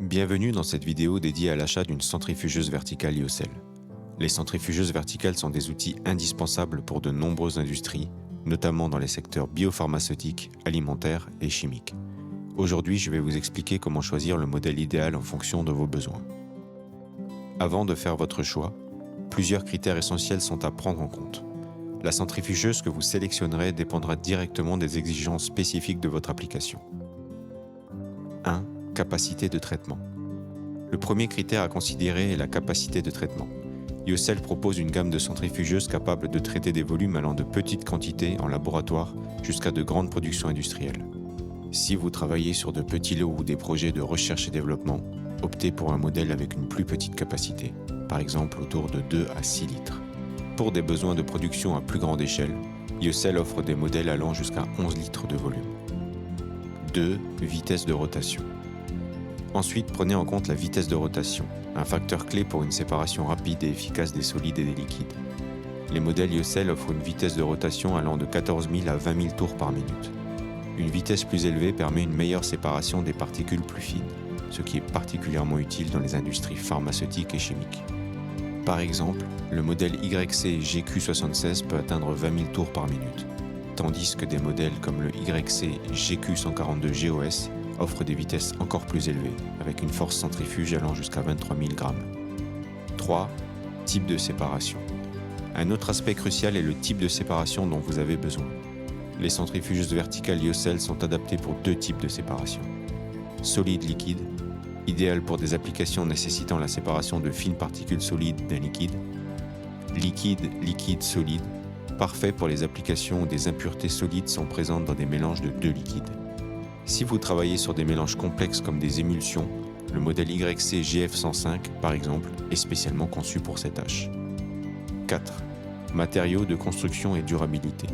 Bienvenue dans cette vidéo dédiée à l'achat d'une centrifugeuse verticale Lyocell. Les centrifugeuses verticales sont des outils indispensables pour de nombreuses industries, notamment dans les secteurs biopharmaceutiques, alimentaires et chimiques. Aujourd'hui, je vais vous expliquer comment choisir le modèle idéal en fonction de vos besoins. Avant de faire votre choix, plusieurs critères essentiels sont à prendre en compte. La centrifugeuse que vous sélectionnerez dépendra directement des exigences spécifiques de votre application. 1. Capacité de traitement. Le premier critère à considérer est la capacité de traitement. Lyocell propose une gamme de centrifugeuses capables de traiter des volumes allant de petites quantités en laboratoire jusqu'à de grandes productions industrielles. Si vous travaillez sur de petits lots ou des projets de recherche et développement, optez pour un modèle avec une plus petite capacité, par exemple autour de 2 à 6 litres. Pour des besoins de production à plus grande échelle, Lyocell offre des modèles allant jusqu'à 11 litres de volume. 2. Vitesse de rotation. Ensuite, prenez en compte la vitesse de rotation, un facteur clé pour une séparation rapide et efficace des solides et des liquides. Les modèles Lyocell offrent une vitesse de rotation allant de 14 000 à 20 000 tours par minute. Une vitesse plus élevée permet une meilleure séparation des particules plus fines, ce qui est particulièrement utile dans les industries pharmaceutiques et chimiques. Par exemple, le modèle YC GQ76 peut atteindre 20 000 tours par minute, tandis que des modèles comme le YC GQ142 GOS offrent des vitesses encore plus élevées, avec une force centrifuge allant jusqu'à 23 000 grammes. 3. Type de séparation. Un autre aspect crucial est le type de séparation dont vous avez besoin. Les centrifugeuses verticales Lyocell sont adaptées pour 2 types de séparation. Solide-liquide, idéal pour des applications nécessitant la séparation de fines particules solides d'un liquide. Liquide-liquide-solide, parfait pour les applications où des impuretés solides sont présentes dans des mélanges de 2 liquides. Si vous travaillez sur des mélanges complexes comme des émulsions, le modèle YC GF105, par exemple, est spécialement conçu pour ces tâches. 4. Matériaux de construction et durabilité.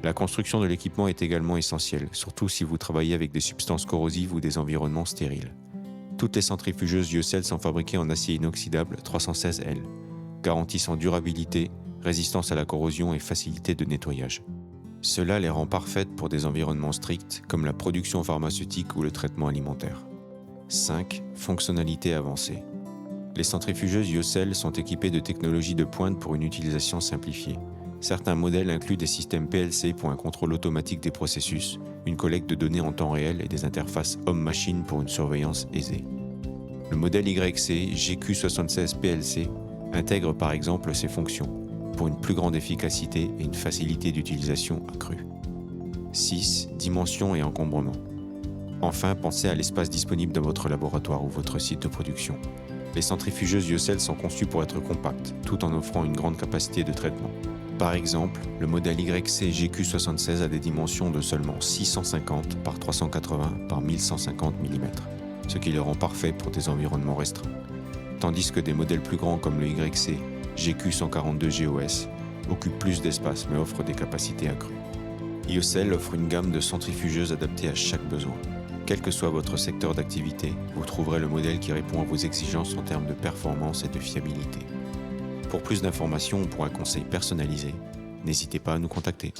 La construction de l'équipement est également essentielle, surtout si vous travaillez avec des substances corrosives ou des environnements stériles. Toutes les centrifugeuses Lyocell sont fabriquées en acier inoxydable 316L, garantissant durabilité, résistance à la corrosion et facilité de nettoyage. Cela les rend parfaites pour des environnements stricts comme la production pharmaceutique ou le traitement alimentaire. 5. Fonctionnalités avancées. Les centrifugeuses Lyocell sont équipées de technologies de pointe pour une utilisation simplifiée. Certains modèles incluent des systèmes PLC pour un contrôle automatique des processus, une collecte de données en temps réel et des interfaces homme-machine pour une surveillance aisée. Le modèle YC GQ76 PLC intègre par exemple ces fonctions, pour une plus grande efficacité et une facilité d'utilisation accrue. 6. Dimensions et encombrement. Enfin, pensez à l'espace disponible dans votre laboratoire ou votre site de production. Les centrifugeuses Lyocell sont conçues pour être compactes, tout en offrant une grande capacité de traitement. Par exemple, le modèle YC GQ76 a des dimensions de seulement 650 par 380 par 1150 mm, ce qui le rend parfait pour des environnements restreints. Tandis que des modèles plus grands comme le YC GQ142 GOS occupent plus d'espace mais offrent des capacités accrues. Lyocell offre une gamme de centrifugeuses adaptées à chaque besoin. Quel que soit votre secteur d'activité, vous trouverez le modèle qui répond à vos exigences en termes de performance et de fiabilité. Pour plus d'informations ou pour un conseil personnalisé, n'hésitez pas à nous contacter.